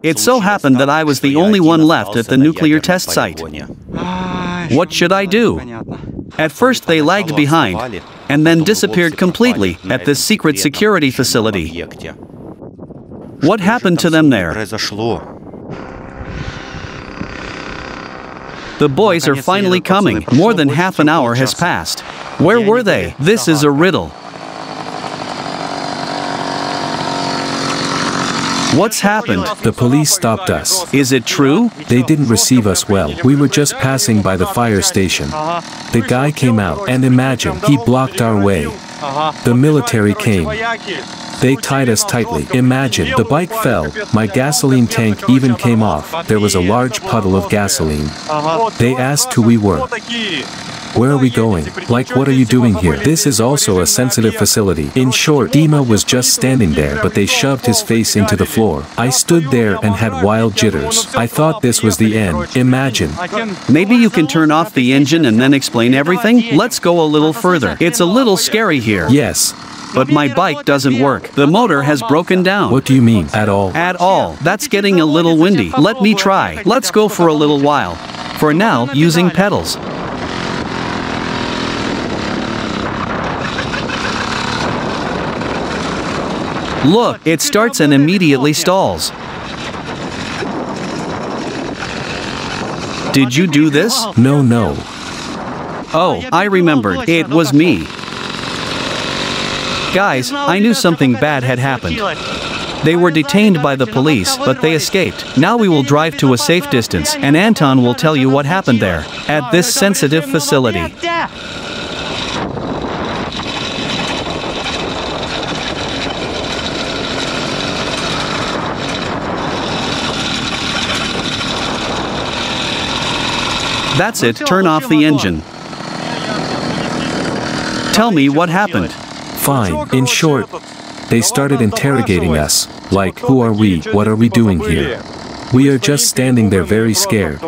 It so happened that I was the only one left at the nuclear test site. What should I do? At first they lagged behind, and then disappeared completely at this secret security facility. What happened to them there? The boys are finally coming. More than half an hour has passed. Where were they? This is a riddle. What's happened? The police stopped us. Is it true? They didn't receive us well. We were just passing by the fire station. The guy came out, and imagine, he blocked our way. The military came. They tied us tightly. Imagine, the bike fell, my gasoline tank even came off. There was a large puddle of gasoline. They asked who we were. Where are we going? Like, what are you doing here? This is also a sensitive facility. In short, Dima was just standing there, but they shoved his face into the floor. I stood there and had wild jitters. I thought this was the end. Imagine. Maybe you can turn off the engine and then explain everything? Let's go a little further. It's a little scary here. Yes. But my bike doesn't work. The motor has broken down. What do you mean? At all? At all. That's getting a little windy. Let me try. Let's go for a little while. For now, using pedals. Look, it starts and immediately stalls. Did you do this? No. Oh, I remembered. It was me. Guys, I knew something bad had happened. They were detained by the police, but they escaped. Now we will drive to a safe distance, and Anton will tell you what happened there, at this sensitive facility. That's it, turn off the engine. Tell me what happened. Fine. In short, they started interrogating us. Like, who are we? What are we doing here? We are just standing there very scared.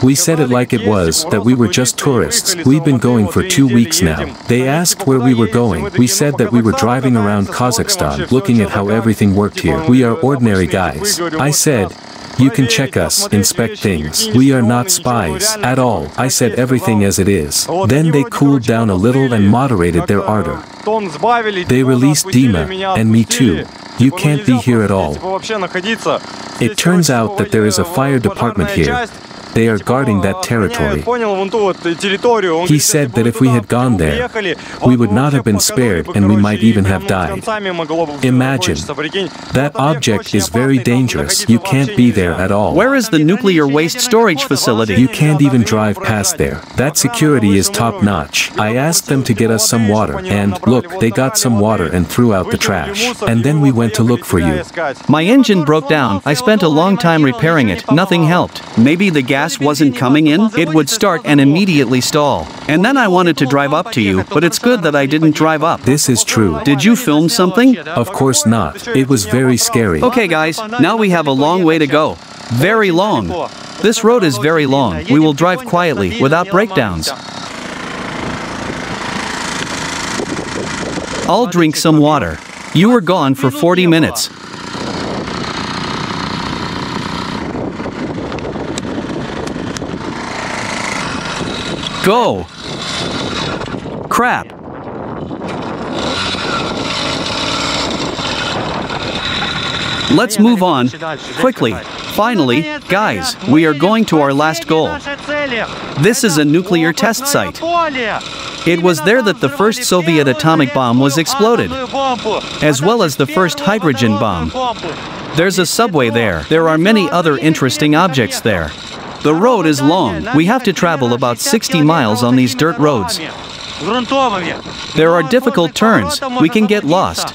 We said it like it was, that we were just tourists. We've been going for 2 weeks now. They asked where we were going. We said that we were driving around Kazakhstan, looking at how everything worked here. We are ordinary guys. I said, you can check us, inspect things. We are not spies, at all. I said everything as it is. Then they cooled down a little and moderated their ardor. They released Dima, and me too. You can't be here at all. It turns out that there is a fire department here. They are guarding that territory. He said that if we had gone there, we would not have been spared and we might even have died. Imagine. That object is very dangerous. You can't be there at all. Where is the nuclear waste storage facility? You can't even drive past there. That security is top-notch. I asked them to get us some water, and, look, they got some water and threw out the trash. And then we went to look for you. My engine broke down. I spent a long time repairing it. Nothing helped. Maybe the gas wasn't coming in? It would start and immediately stall. And then I wanted to drive up to you, but it's good that I didn't drive up. This is true. Did you film something? Of course not. It was very scary. Okay guys, now we have a long way to go. Very long. This road is very long. We will drive quietly, without breakdowns. I'll drink some water. You were gone for 40 minutes. Go! Crap! Let's move on, quickly. Finally, guys, we are going to our last goal. This is a nuclear test site. It was there that the first Soviet atomic bomb was exploded, as well as the first hydrogen bomb. There's a subway there. There are many other interesting objects there. The road is long. We have to travel about 60 miles on these dirt roads. There are difficult turns. We can get lost.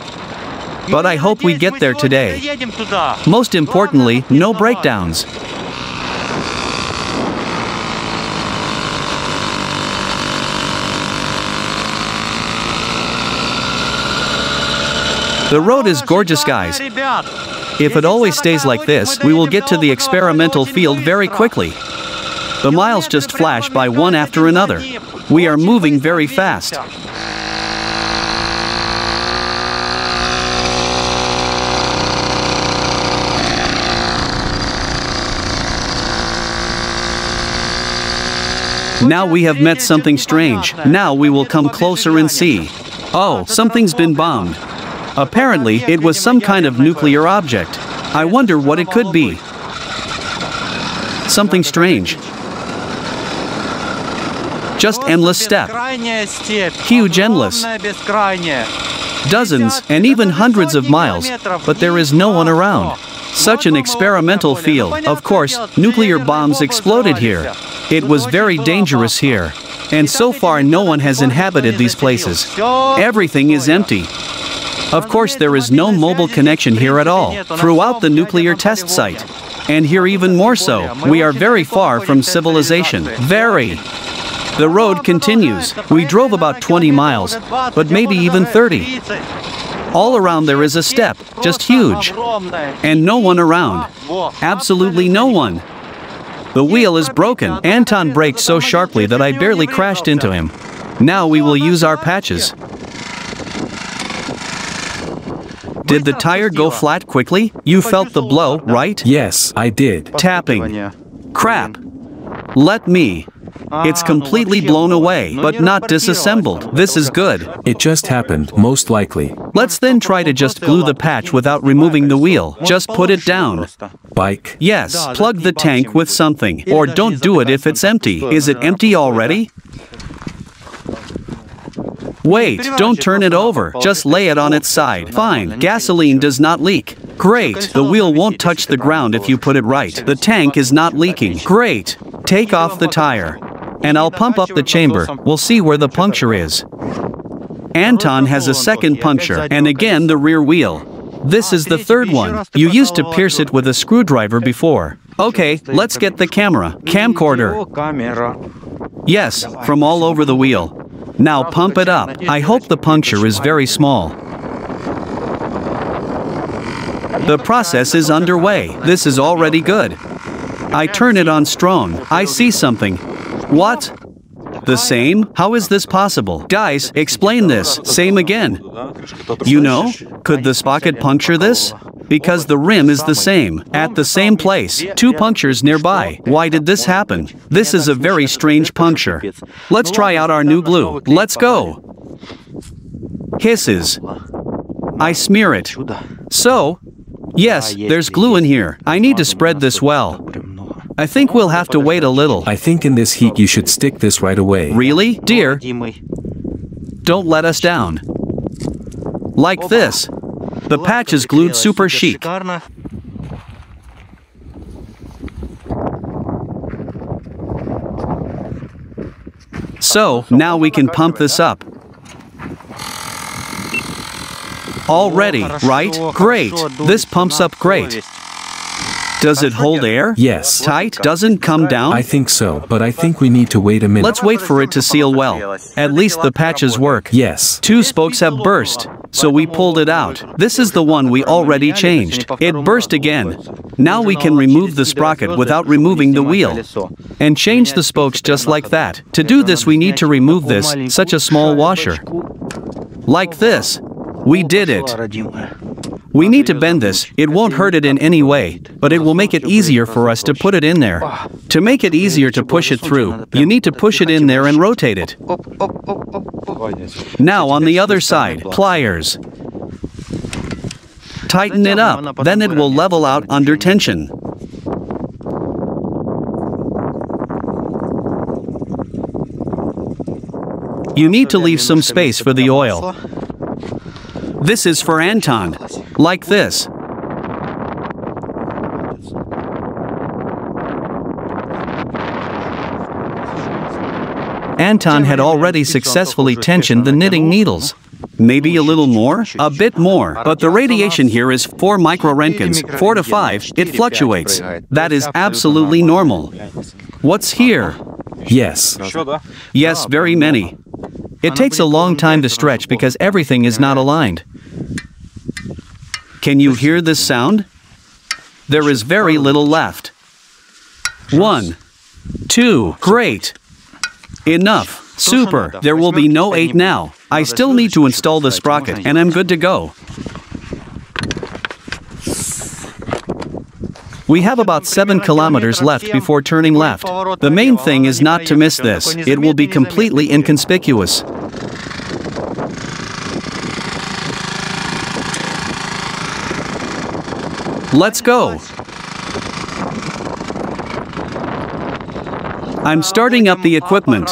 But I hope we get there today. Most importantly, no breakdowns. The road is gorgeous, guys. If it always stays like this, we will get to the experimental field very quickly. The miles just flash by one after another. We are moving very fast. Now we have met something strange. Now we will come closer and see. Oh, something's been bombed. Apparently, it was some kind of nuclear object. I wonder what it could be. Something strange. Just endless steppe. Huge endless. Dozens and even hundreds of miles, but there is no one around. Such an experimental field. Of course, nuclear bombs exploded here. It was very dangerous here. And so far no one has inhabited these places. Everything is empty. Of course there is no mobile connection here at all, throughout the nuclear test site. And here even more so, we are very far from civilization. Very. The road continues. We drove about 20 miles, but maybe even 30. All around there is a steppe, just huge. And no one around. Absolutely no one. The wheel is broken. Anton braked so sharply that I barely crashed into him. Now we will use our patches. Did the tire go flat quickly? You felt the blow, right? Yes, I did. Tapping. Crap. Let me. It's completely blown away, but not disassembled. This is good. It just happened, most likely. Let's then try to just glue the patch without removing the wheel. Just put it down. Bike? Yes, plug the tank with something. Or don't do it if it's empty. Is it empty already? Wait, don't turn it over. Just lay it on its side. Fine. Gasoline does not leak. Great. The wheel won't touch the ground if you put it right. The tank is not leaking. Great. Take off the tire. And I'll pump up the chamber. We'll see where the puncture is. Anton has a second puncture, and again the rear wheel. This is the third one. You used to pierce it with a screwdriver before. Okay, let's get the camera. Camcorder. Yes, from all over the wheel. Now pump it up. I hope the puncture is very small. The process is underway. This is already good. I turn it on strong. I see something. What? The same? How is this possible? Guys, explain this. Same again. You know? Could the sprocket puncture this? Because the rim is the same. At the same place. 2 punctures nearby. Why did this happen? This is a very strange puncture. Let's try out our new glue. Let's go. Hisses. I smear it. So? Yes, there's glue in here. I need to spread this well. I think we'll have to wait a little. I think in this heat you should stick this right away. Really? Dear? Don't let us down. Like this. The patch is glued super chic. So, now we can pump this up. All ready, right? Great. This pumps up great. Does it hold air? Yes. Tight? Doesn't come down? I think so, but I think we need to wait a minute. Let's wait for it to seal well. At least the patches work. Yes. 2 spokes have burst, so we pulled it out. This is the one we already changed. It burst again. Now we can remove the sprocket without removing the wheel. And change the spokes just like that. To do this we need to remove this, such a small washer. Like this. We did it. We need to bend this. It won't hurt it in any way, but it will make it easier for us to put it in there. To make it easier to push it through, you need to push it in there and rotate it. Now on the other side, pliers. Tighten it up, then it will level out under tension. You need to leave some space for the oil. This is for Anton. Like this. Anton had already successfully tensioned the knitting needles. Maybe a little more? A bit more. But the radiation here is 4 microrentkins, 4 to 5. It fluctuates. That is absolutely normal. What's here? Yes. Yes, very many. It takes a long time to stretch because everything is not aligned. Can you hear this sound? There is very little left. 1, 2, great. Enough, super. There will be no 8 now. I still need to install the sprocket and I'm good to go. We have about 7 kilometers left before turning left. The main thing is not to miss this. It will be completely inconspicuous. Let's go. I'm starting up the equipment.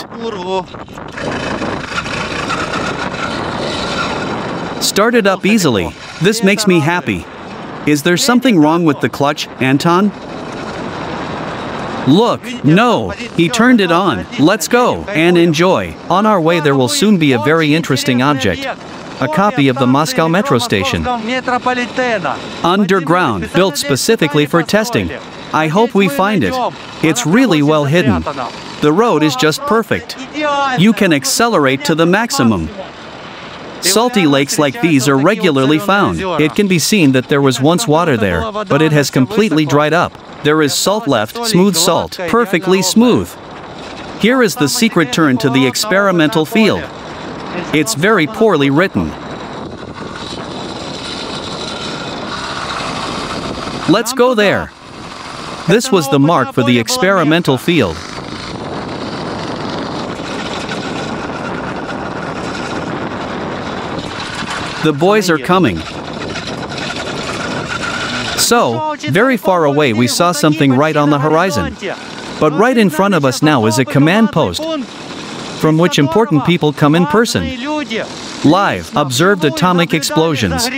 Start it up easily. This makes me happy. Is there something wrong with the clutch, Anton? Look, no, he turned it on. Let's go and enjoy. On our way there will soon be a very interesting object. A copy of the Moscow metro station. Underground, built specifically for testing. I hope we find it. It's really well hidden. The road is just perfect. You can accelerate to the maximum. Salty lakes like these are regularly found. It can be seen that there was once water there, but it has completely dried up. There is salt left, smooth salt, perfectly smooth. Here is the secret turn to the experimental field. It's very poorly written. Let's go there. This was the mark for the experimental field. The boys are coming. So, very far away we saw something right on the horizon. But right in front of us now is a command post, from which important people come in person. Live, observed atomic explosions.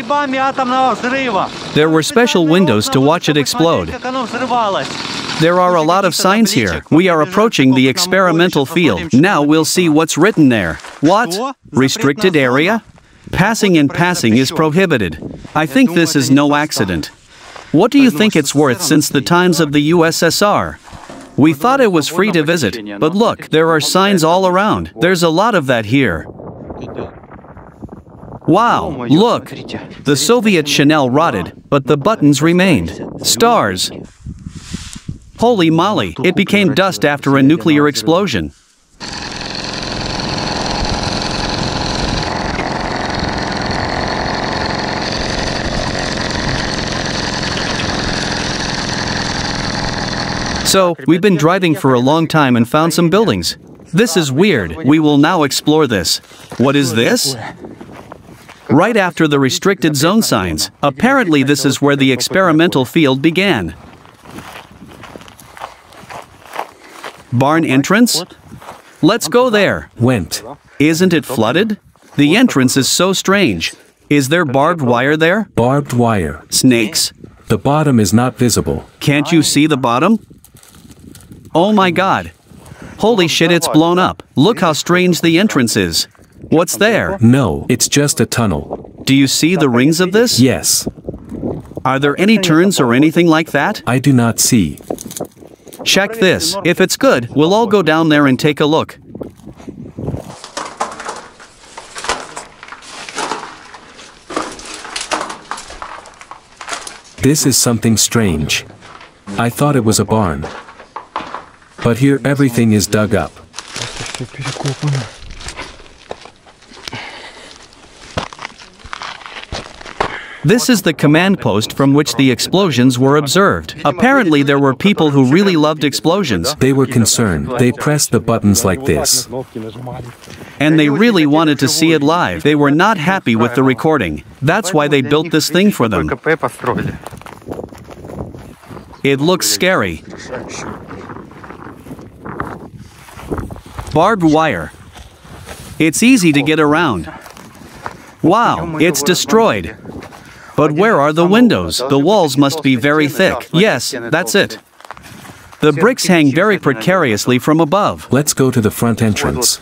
There were special windows to watch it explode. There are a lot of signs here. We are approaching the experimental field. Now we'll see what's written there. What? Restricted area? Passing and passing is prohibited. I think this is no accident. What do you think it's worth since the times of the USSR? We thought it was free to visit, but look, there are signs all around. There's a lot of that here. Wow, look! The Soviet Chanel rotted, but the buttons remained. Stars. Holy moly, it became dust after a nuclear explosion. So, we've been driving for a long time and found some buildings. This is weird. We will now explore this. What is this? Right after the restricted zone signs. Apparently this is where the experimental field began. Barn entrance? Let's go there. Went. Isn't it flooded? The entrance is so strange. Is there barbed wire there? Barbed wire. Snakes? The bottom is not visible. Can't you see the bottom? Oh my god. Holy shit, it's blown up. Look how strange the entrance is. What's there? No, it's just a tunnel. Do you see the rings of this? Yes. Are there any turns or anything like that? I do not see. Check this. If it's good, we'll all go down there and take a look. This is something strange. I thought it was a barn. But here everything is dug up. This is the command post from which the explosions were observed. Apparently there were people who really loved explosions. They were concerned. They pressed the buttons like this. And they really wanted to see it live. They were not happy with the recording. That's why they built this thing for them. It looks scary. Barbed wire. It's easy to get around. Wow, it's destroyed. But where are the windows? The walls must be very thick. Yes, that's it. The bricks hang very precariously from above. Let's go to the front entrance.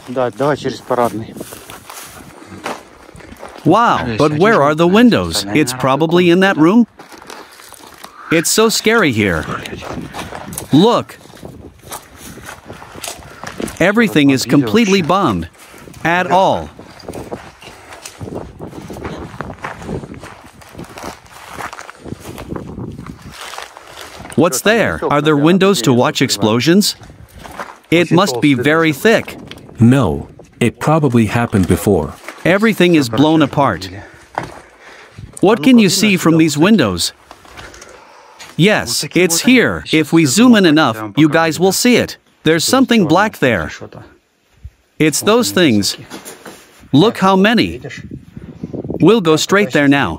Wow, but where are the windows? It's probably in that room? It's so scary here. Look. Everything is completely bombed. At all. What's there? Are there windows to watch explosions? It must be very thick. No, it probably happened before. Everything is blown apart. What can you see from these windows? Yes, it's here. If we zoom in enough, you guys will see it. There's something black there. It's those things. Look how many. We'll go straight there now.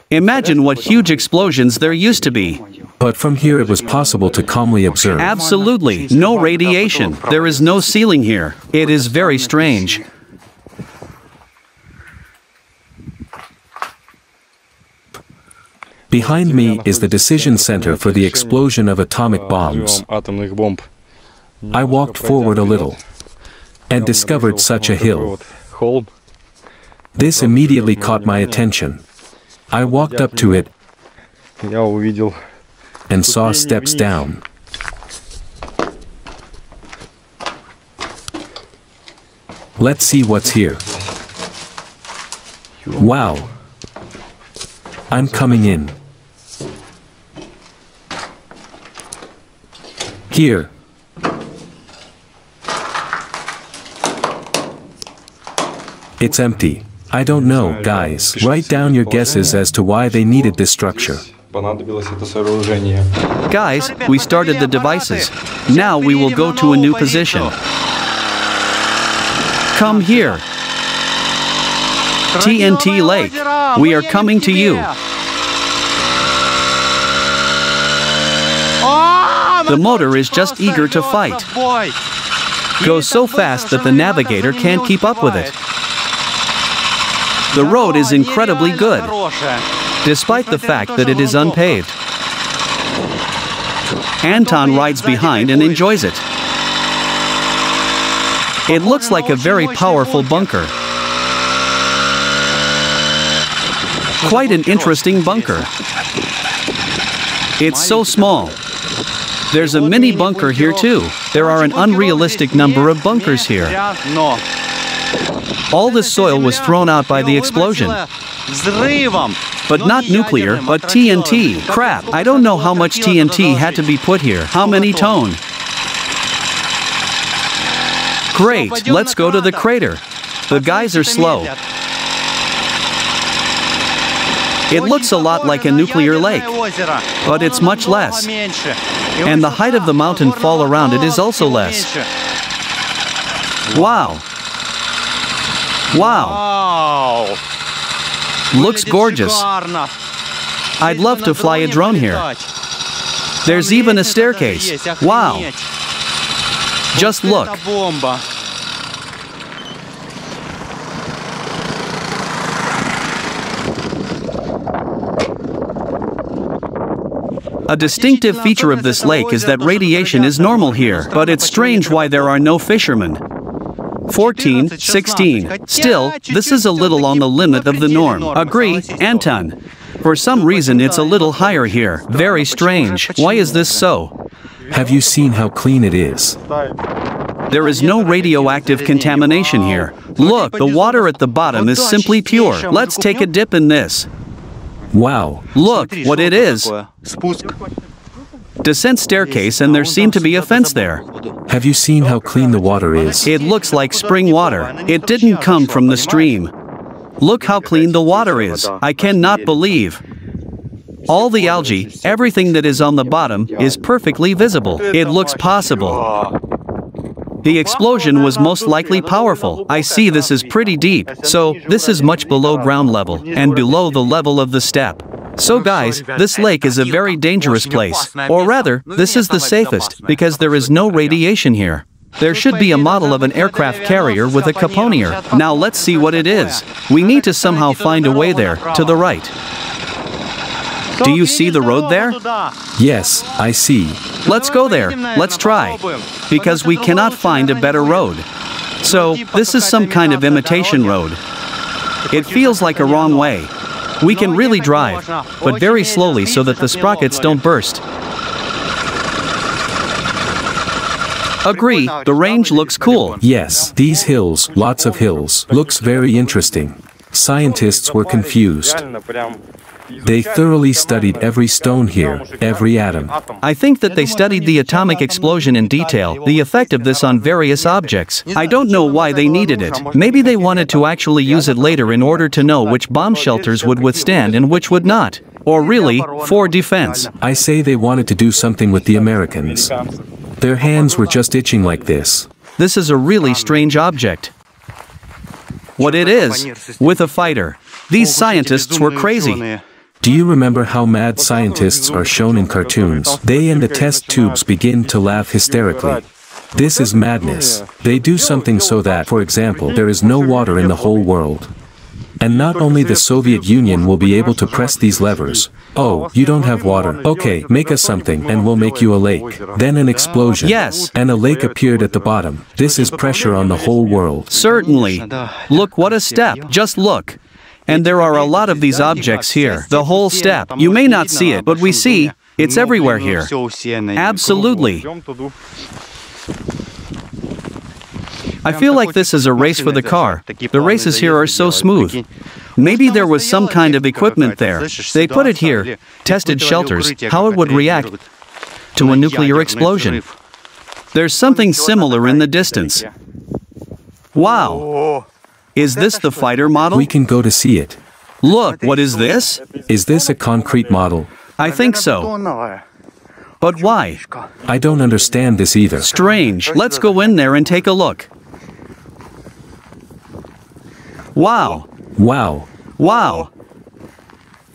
Imagine what huge explosions there used to be. But from here it was possible to calmly observe. Absolutely, no radiation. There is no ceiling here. It is very strange. Behind me is the decision center for the explosion of atomic bombs. I walked forward a little and discovered such a hill. This immediately caught my attention. I walked up to it and saw steps down. Let's see what's here. Wow! I'm coming in. Here. It's empty. I don't know, guys. Write down your guesses as to why they needed this structure. Guys, we started the devices. Now we will go to a new position. Come here. TNT Lake. We are coming to you. The motor is just eager to fight. Goes so fast that the navigator can't keep up with it. The road is incredibly good, despite the fact that it is unpaved. Anton rides behind and enjoys it. It looks like a very powerful bunker. Quite an interesting bunker. It's so small. There's a mini bunker here too. There are an unrealistic number of bunkers here. All the soil was thrown out by the explosion. But not nuclear, but TNT. Crap, I don't know how much TNT had to be put here. How many ton? Great, let's go to the crater. The guys are slow. It looks a lot like a nuclear lake, but it's much less. And the height of the mountain fall around it is also less. Wow. Wow. Looks gorgeous. I'd love to fly a drone here. There's even a staircase. Wow. Just look. A distinctive feature of this lake is that radiation is normal here, but it's strange why there are no fishermen. 14, 16. Still, this is a little on the limit of the norm. Agree, Anton? For some reason it's a little higher here. Very strange. Why is this so? Have you seen how clean it is? There is no radioactive contamination here. Look, the water at the bottom is simply pure. Let's take a dip in this. Wow. Look what it is. Descent staircase, and there seemed to be a fence there. Have you seen how clean the water is? It looks like spring water. It didn't come from the stream. Look how clean the water is. I cannot believe. All the algae, everything that is on the bottom, is perfectly visible. It looks possible. The explosion was most likely powerful. I see this is pretty deep, so this is much below ground level, and below the level of the steppe. So guys, this lake is a very dangerous place. Or rather, this is the safest, because there is no radiation here. There should be a model of an aircraft carrier with a caponier. Now let's see what it is. We need to somehow find a way there, to the right. Do you see the road there? Yes, I see. Let's go there. Let's try. Because we cannot find a better road. So, this is some kind of imitation road. It feels like a wrong way. We can really drive, but very slowly so that the sprockets don't burst. Agree, the range looks cool. Yes, these hills, lots of hills, looks very interesting. Scientists were confused. They thoroughly studied every stone here, every atom. I think that they studied the atomic explosion in detail, the effect of this on various objects. I don't know why they needed it. Maybe they wanted to actually use it later in order to know which bomb shelters would withstand and which would not. Or really, for defense. I say they wanted to do something with the Americans. Their hands were just itching like this. This is a really strange object. What it is, with a fighter. These scientists were crazy. Do you remember how mad scientists are shown in cartoons? They and the test tubes begin to laugh hysterically. This is madness. They do something so that, for example, there is no water in the whole world. And not only the Soviet Union will be able to press these levers. Oh, you don't have water. Okay, make us something and we'll make you a lake. Then an explosion. Yes. And a lake appeared at the bottom. This is pressure on the whole world. Certainly. Look what a step. Just look. And there are a lot of these objects here. The whole step. You may not see it, but we see. It's everywhere here. Absolutely. I feel like this is a race for the car. The races here are so smooth. Maybe there was some kind of equipment there. They put it here, tested shelters, how it would react to a nuclear explosion. There's something similar in the distance. Wow! Is this the fighter model? We can go to see it. Look, what is this? Is this a concrete model? I think so. But why? I don't understand this either. Strange. Let's go in there and take a look. Wow. Wow. Wow.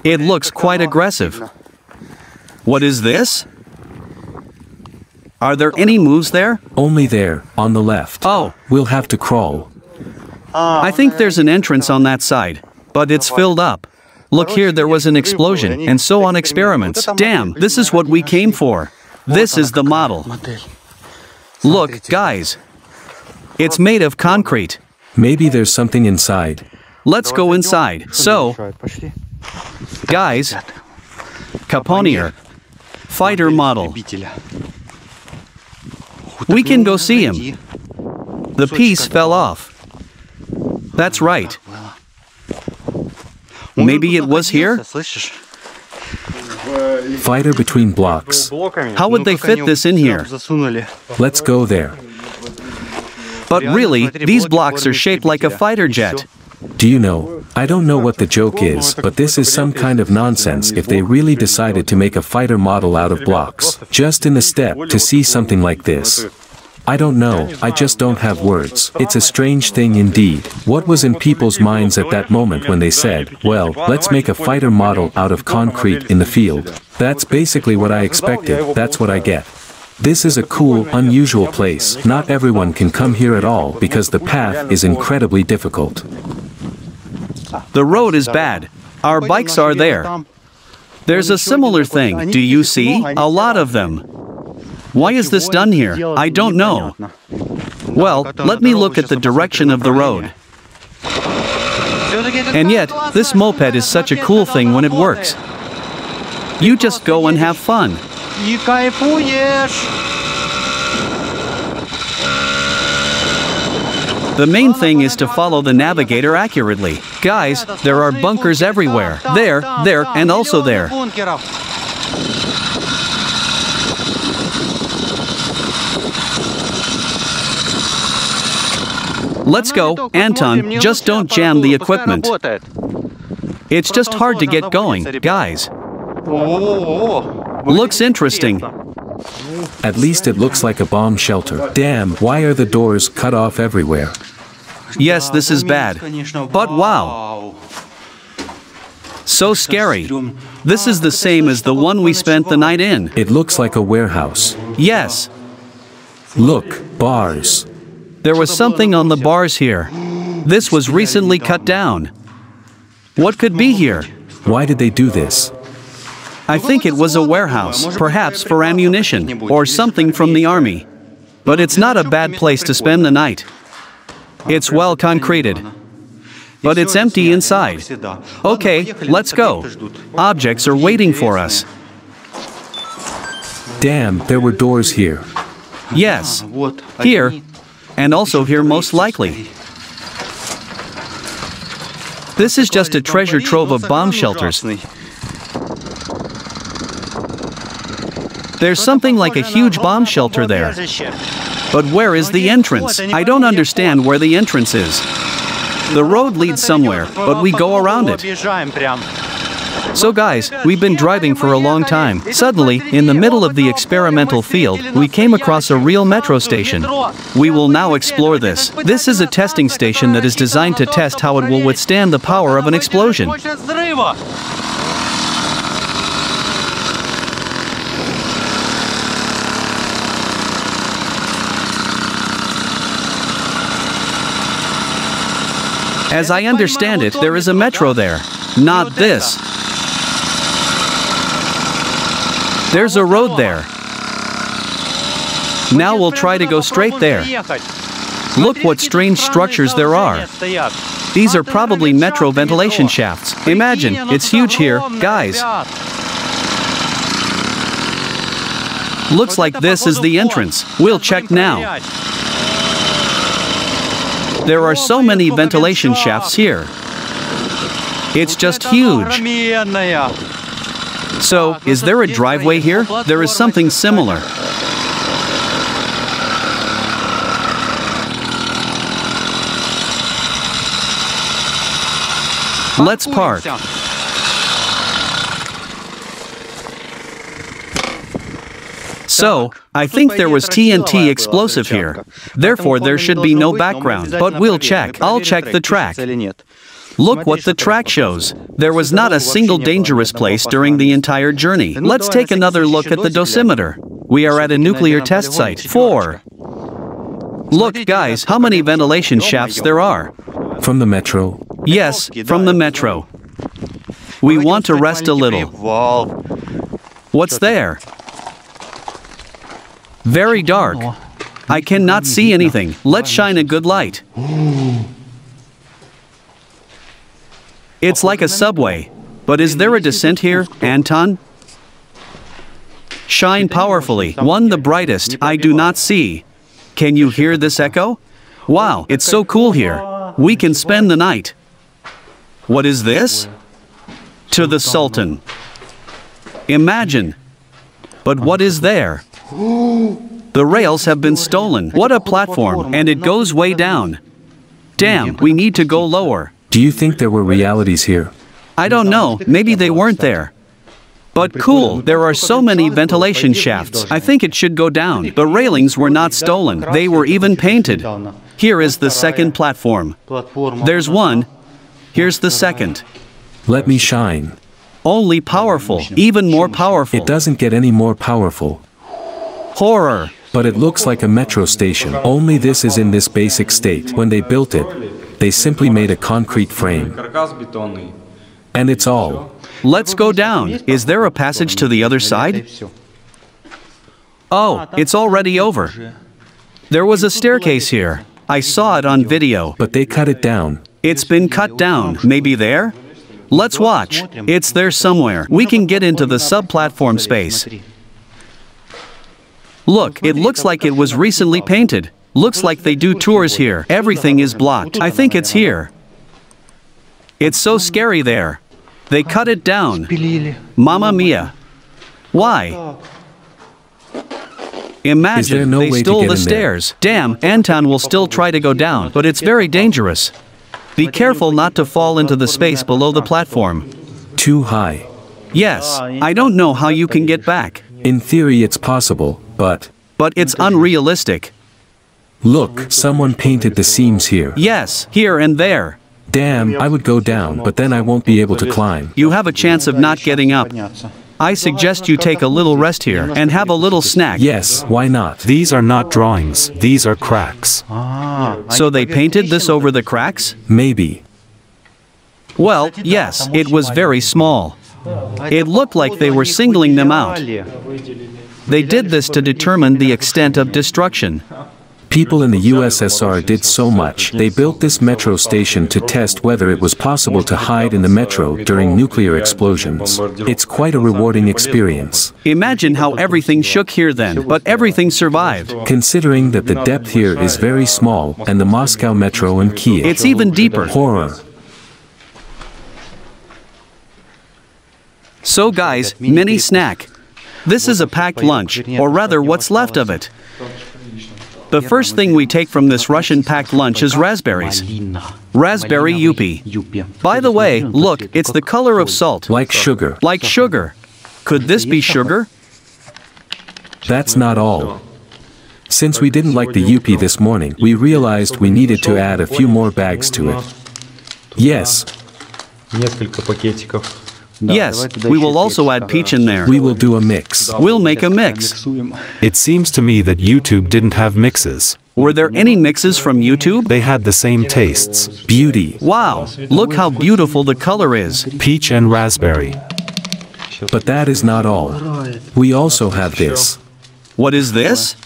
It looks quite aggressive. What is this? Are there any moves there? Only there, on the left. Oh. We'll have to crawl. I think there's an entrance on that side, but it's filled up. Look here, there was an explosion, and so on experiments. Damn, this is what we came for. This is the model. Look, guys. It's made of concrete. Maybe there's something inside. Let's go inside. So, guys, Caponier, fighter model. We can go see him. The piece fell off. That's right. Maybe it was here? Fighter between blocks. How would they fit this in here? Let's go there. But really, these blocks are shaped like a fighter jet. Do you know, I don't know what the joke is, but this is some kind of nonsense if they really decided to make a fighter model out of blocks, just in the step to see something like this. I don't know, I just don't have words. It's a strange thing indeed. What was in people's minds at that moment when they said, well, let's make a fighter model out of concrete in the field? That's basically what I expected, that's what I get. This is a cool, unusual place. Not everyone can come here at all because the path is incredibly difficult. The road is bad. Our bikes are there. There's a similar thing, do you see? A lot of them. Why is this done here? I don't know. Well, let me look at the direction of the road. And yet, this moped is such a cool thing when it works. You just go and have fun. The main thing is to follow the navigator accurately. Guys, there are bunkers everywhere. There, and also there. Let's go, Anton, just don't jam the equipment. It's just hard to get going, guys. Looks interesting. At least it looks like a bomb shelter. Damn, why are the doors cut off everywhere? Yes, this is bad. But wow. So scary. This is the same as the one we spent the night in. It looks like a warehouse. Yes. Look, bars. There was something on the bars here. This was recently cut down. What could be here? Why did they do this? I think it was a warehouse, perhaps for ammunition, or something from the army. But it's not a bad place to spend the night. It's well concreted. But it's empty inside. Okay, let's go. Objects are waiting for us. Damn, there were doors here. Yes, here, and also here most likely. This is just a treasure trove of bomb shelters. There's something like a huge bomb shelter there. But where is the entrance? I don't understand where the entrance is. The road leads somewhere, but we go around it. So guys, we've been driving for a long time. Suddenly, in the middle of the experimental field, we came across a real metro station. We will now explore this. This is a testing station that is designed to test how it will withstand the power of an explosion. As I understand it, there is a metro there. Not this. There's a road there. Now we'll try to go straight there. Look what strange structures there are. These are probably metro ventilation shafts. Imagine, it's huge here, guys. Looks like this is the entrance. We'll check now. There are so many ventilation shafts here. It's just huge. So, is there a driveway here? There is something similar. Let's park. So, I think there was TNT explosive here. Therefore, there should be no background, but we'll check. I'll check the track. Look what the track shows. There was not a single dangerous place during the entire journey. Let's take another look at the dosimeter. We are at a nuclear test site. 4. Look, guys, how many ventilation shafts there are. From the metro? Yes, from the metro. We want to rest a little. What's there? Very dark. I cannot see anything. Let's shine a good light. It's like a subway. But is there a descent here, Anton? Shine powerfully. One the brightest. I do not see. Can you hear this echo? Wow, it's so cool here. We can spend the night. What is this? To the Sultan. Imagine. But what is there? The rails have been stolen. What a platform, and it goes way down. Damn, we need to go lower. Do you think there were realities here? I don't know, maybe they weren't there. But cool, there are so many ventilation shafts. I think it should go down. The railings were not stolen. They were even painted. Here is the second platform. There's one. Here's the second. Let me shine. Only powerful, even more powerful. It doesn't get any more powerful. Horror. But it looks like a metro station. Only this is in this basic state. When they built it, they simply made a concrete frame. And it's all. Let's go down. Is there a passage to the other side? Oh, it's already over. There was a staircase here. I saw it on video. But they cut it down. It's been cut down. Maybe there? Let's watch. It's there somewhere. We can get into the sub-platform space. Look, it looks like it was recently painted. Looks like they do tours here. Everything is blocked. I think it's here. It's so scary there. They cut it down. Mamma mia. Why? Imagine they stole the stairs. Damn, Anton will still try to go down, but it's very dangerous. Be careful not to fall into the space below the platform. Too high. Yes, I don't know how you can get back. In theory it's possible, but it's unrealistic. Look, someone painted the seams here. Yes, here and there. Damn, I would go down, but then I won't be able to climb. You have a chance of not getting up. I suggest you take a little rest here and have a little snack. Yes, why not? These are not drawings, these are cracks. So they painted this over the cracks? Maybe. Well, yes, it was very small. It looked like they were singling them out. They did this to determine the extent of destruction. People in the USSR did so much. They built this metro station to test whether it was possible to hide in the metro during nuclear explosions. It's quite a rewarding experience. Imagine how everything shook here then, but everything survived. Considering that the depth here is very small, and the Moscow metro and Kiev. It's even deeper. Horror. So guys, mini snack. This is a packed lunch, or rather what's left of it. The first thing we take from this Russian packed lunch is raspberries. Raspberry yuppie. By the way, look, it's the color of salt. Like sugar. Like sugar. Could this be sugar? That's not all. Since we didn't like the yuppie this morning, we realized we needed to add a few more bags to it. Yes. Yes, we will also add peach in there. We will do a mix. We'll make a mix. It seems to me that YouTube didn't have mixes. Were there any mixes from YouTube? They had the same tastes. Beauty. Wow, look how beautiful the color is. Peach and raspberry. But that is not all. We also have this. What is this?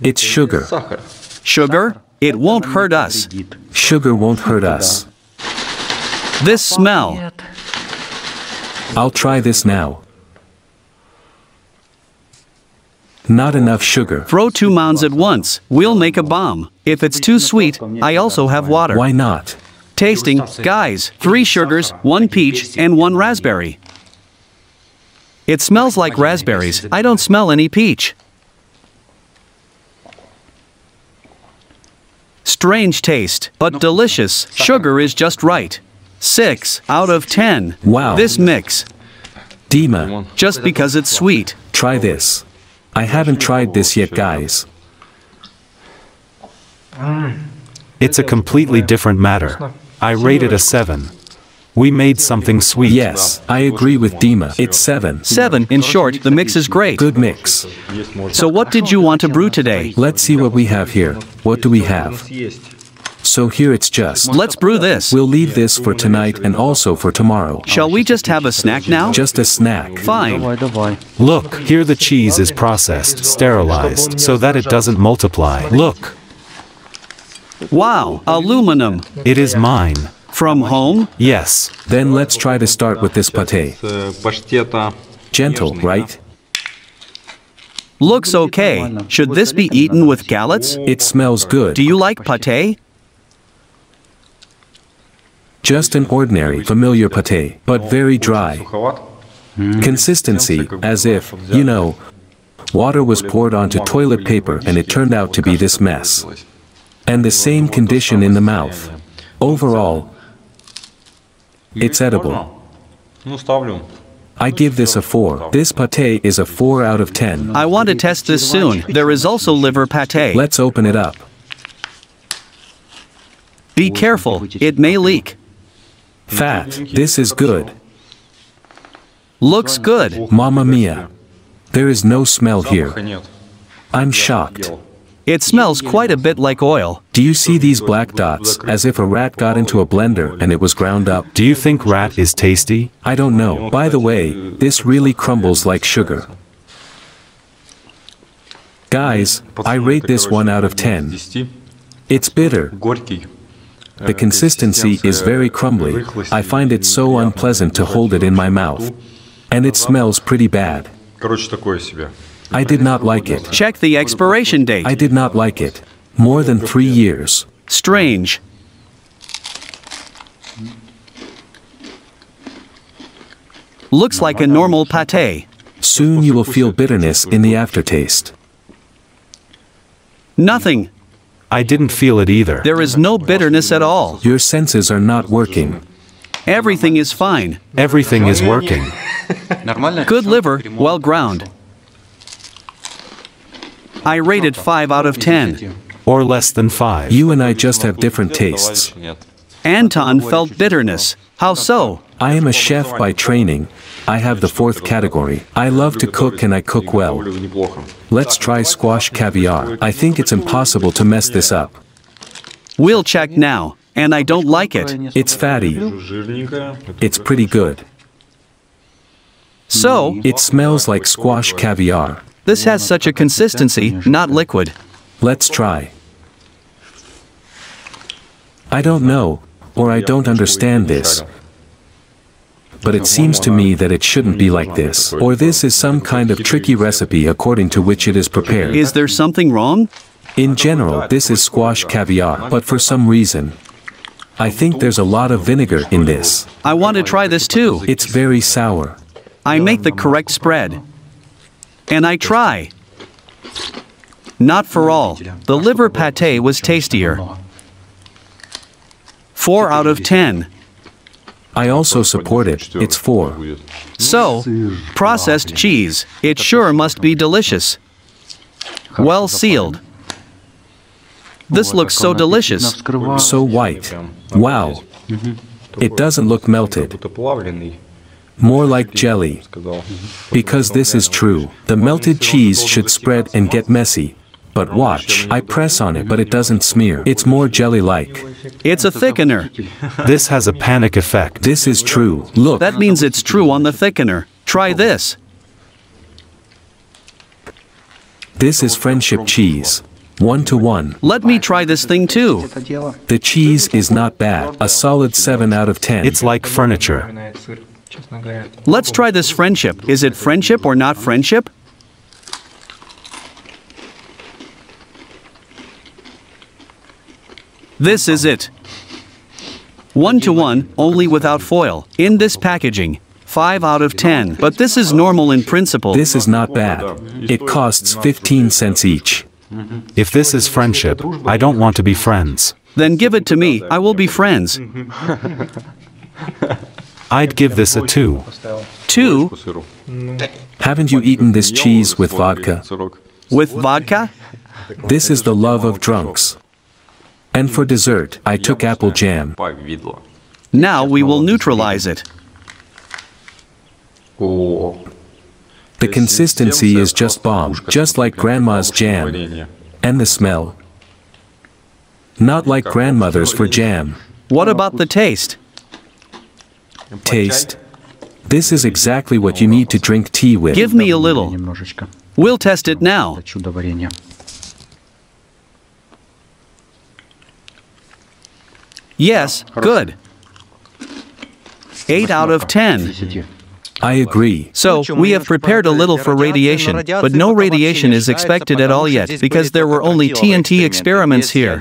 It's sugar. Sugar? It won't hurt us. Sugar won't hurt us. This smell. I'll try this now. Not enough sugar. Throw 2 mounds at once. We'll make a bomb. If it's too sweet, I also have water. Why not? Tasting, guys, 3 sugars, 1 peach, and 1 raspberry. It smells like raspberries. I don't smell any peach. Strange taste, but delicious. Sugar is just right. 6 out of 10. Wow. This mix. Dima, Just because it's sweet. try this. I haven't tried this yet, guys. It's a completely different matter. I rate it a 7. We made something sweet. Yes, I agree with Dima. It's 7. 7, in short, the mix is great. Good mix. So what did you want to brew today? Let's see what we have here. What do we have? So here it's just. Let's brew this. We'll leave this for tonight and also for tomorrow. Shall we just have a snack now? Just a snack. Fine. Look, here the cheese is processed, sterilized, so that it doesn't multiply. Look, Wow, aluminum. it is mine. From home? Yes. Then let's try to start with this pate. Gentle, right? Looks okay. Should this be eaten with gallets? It smells good. Do you like pate? Just an ordinary, familiar pate, but very dry. Consistency, as if, you know, water was poured onto toilet paper and it turned out to be this mess. And the same condition in the mouth. Overall, it's edible. I give this a 4. This pate is a 4 out of 10. I want to test this soon. There is also liver pate. Let's open it up. Be careful, it may leak. Fat, this is good. Looks good. Mamma mia. There is no smell here. I'm shocked. It smells quite a bit like oil. Do you see these black dots, as if a rat got into a blender and it was ground up? Do you think rat is tasty? I don't know. By the way, this really crumbles like sugar. Guys, I rate this 1 out of 10. It's bitter. The consistency is very crumbly. I find it so unpleasant to hold it in my mouth. And it smells pretty bad. I did not like it. Check the expiration date. I did not like it. More than 3 years. Strange. Looks like a normal pate. Soon you will feel bitterness in the aftertaste. Nothing. I didn't feel it either. There is no bitterness at all. Your senses are not working. Everything is fine. Everything is working. Good liver, well ground. I rated 5 out of 10. Or less than 5. You and I just have different tastes. Anton felt bitterness. How so? I am a chef by training. I have the 4th category. I love to cook and I cook well. Let's try squash caviar. I think it's impossible to mess this up. We'll check now. And I don't like it. It's fatty. It's pretty good. So, It smells like squash caviar. this has such a consistency, not liquid. Let's try. I don't know, or I don't understand this. But it seems to me that it shouldn't be like this. Or this is some kind of tricky recipe according to which it is prepared. Is there something wrong? In general, this is squash caviar, but for some reason, I think there's a lot of vinegar in this. I want to try this too. It's very sour. I make the correct spread. And I try. Not for all. The liver pate was tastier. 4 out of 10. I also support it, it's 4. So, processed cheese. It sure must be delicious. Well sealed. This looks so delicious. So white. Wow. It doesn't look melted. More like jelly. Because this is true, the melted cheese should spread and get messy. But watch, I press on it but it doesn't smear. It's more jelly-like. It's a thickener. This has a panic effect. This is true. Look. That means it's true on the thickener. Try this. This is friendship cheese. 1 to 1. Let me try this thing too. The cheese is not bad. A solid 7 out of 10. It's like furniture. Let's try this friendship. Is it friendship or not friendship? This is it. 1 to 1, only without foil. In this packaging. 5 out of 10. But this is normal in principle. This is not bad. It costs 15 cents each. If this is friendship, I don't want to be friends. Then give it to me. I will be friends. I'd give this a 2. 2? Haven't you eaten this cheese with vodka? With vodka? This is the love of drunks. And for dessert, I took apple jam. Now we will neutralize it. The consistency is just bomb, just like grandma's jam. And the smell. Not like grandmother's for jam. What about the taste? Taste. This is exactly what you need to drink tea with. Give me a little. We'll test it now. Yes, good. 8 out of 10. I agree. So, we have prepared a little for radiation, but no radiation is expected at all yet, because there were only TNT experiments here.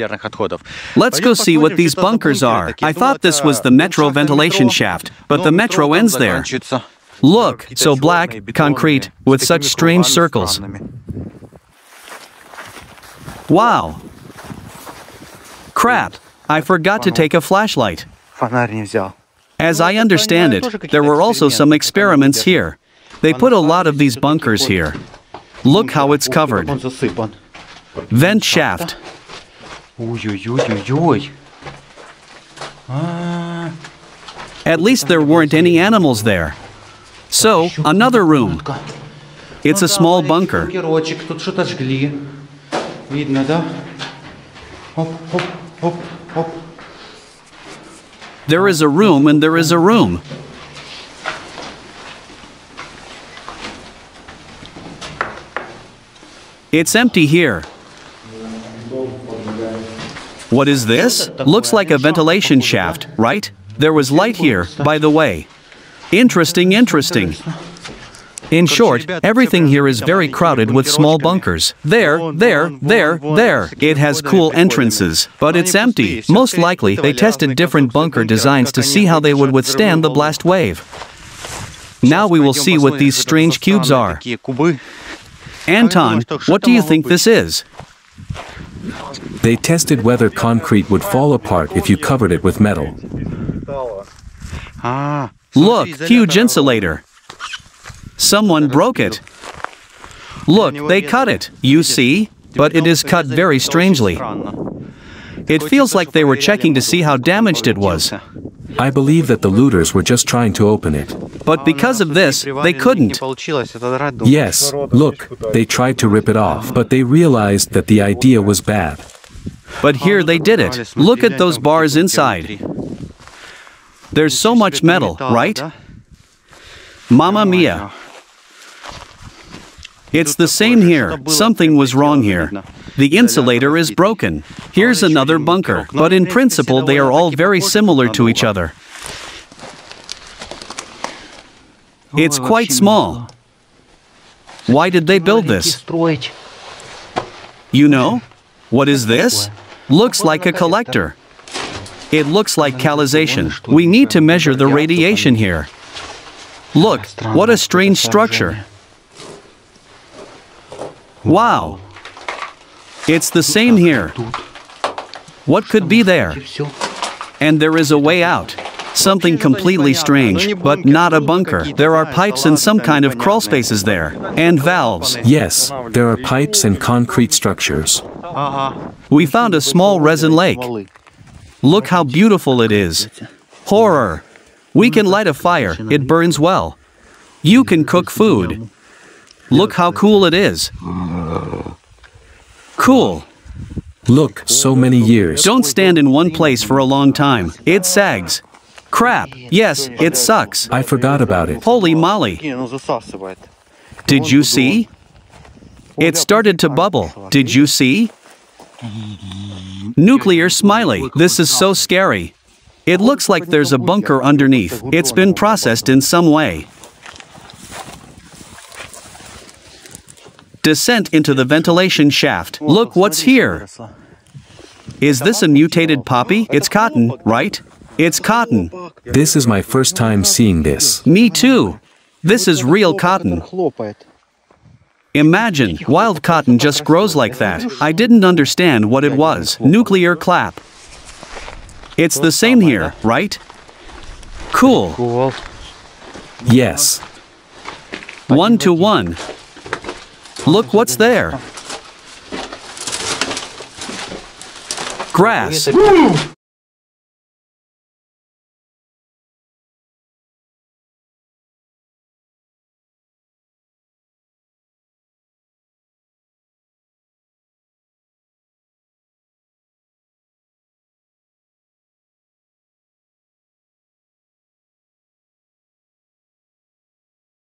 Let's go see what these bunkers are. I thought this was the metro ventilation shaft, but the metro ends there. Look, so black, concrete, with such strange circles. Wow. Crap, I forgot to take a flashlight. As I understand it, there were also some experiments here. They put a lot of these bunkers here. Look how it's covered. Vent shaft. At least there weren't any animals there. So, another room. It's a small bunker. There is a room and there is a room. It's empty here. What is this? Looks like a ventilation shaft, right? There was light here, by the way. Interesting, interesting. In short, everything here is very crowded with small bunkers. There. It has cool entrances, but it's empty. Most likely, they tested different bunker designs to see how they would withstand the blast wave. Now we will see what these strange cubes are. Anton, what do you think this is? They tested whether concrete would fall apart if you covered it with metal. Look, huge insulator. Someone broke it. Look, they cut it, you see? But it is cut very strangely. It feels like they were checking to see how damaged it was. I believe that the looters were just trying to open it. But because of this, they couldn't. Yes, look, they tried to rip it off, but they realized that the idea was bad. But here they did it. Look at those bars inside. There's so much metal, right? Mamma mia. It's the same here. Something was wrong here. The insulator is broken. Here's another bunker, but in principle they are all very similar to each other. It's quite small. Why did they build this? You know? What is this? Looks like a collector. It looks like calization. We need to measure the radiation here. Look, what a strange structure. Wow. It's the same here. What could be there? And there is a way out. Something completely strange, but not a bunker. There are pipes and some kind of crawl spaces there. And valves. Yes, there are pipes and concrete structures. We found a small resin lake. Look how beautiful it is. Horror. We can light a fire, it burns well. You can cook food. Look how cool it is. Cool. Look, so many years. Don't stand in one place for a long time. It sags. Crap. Yes, it sucks. I forgot about it. Holy moly. Did you see? It started to bubble. Did you see? Nuclear smiley. This is so scary. It looks like there's a bunker underneath. It's been processed in some way. Descent into the ventilation shaft. Look what's here. Is this a mutated poppy? It's cotton, right? It's cotton. This is my first time seeing this. Me too. This is real cotton. Imagine, wild cotton just grows like that. I didn't understand what it was. Nuclear clap. It's the same here, right? Cool. Yes. 1 to 1. Look what's there. Grass.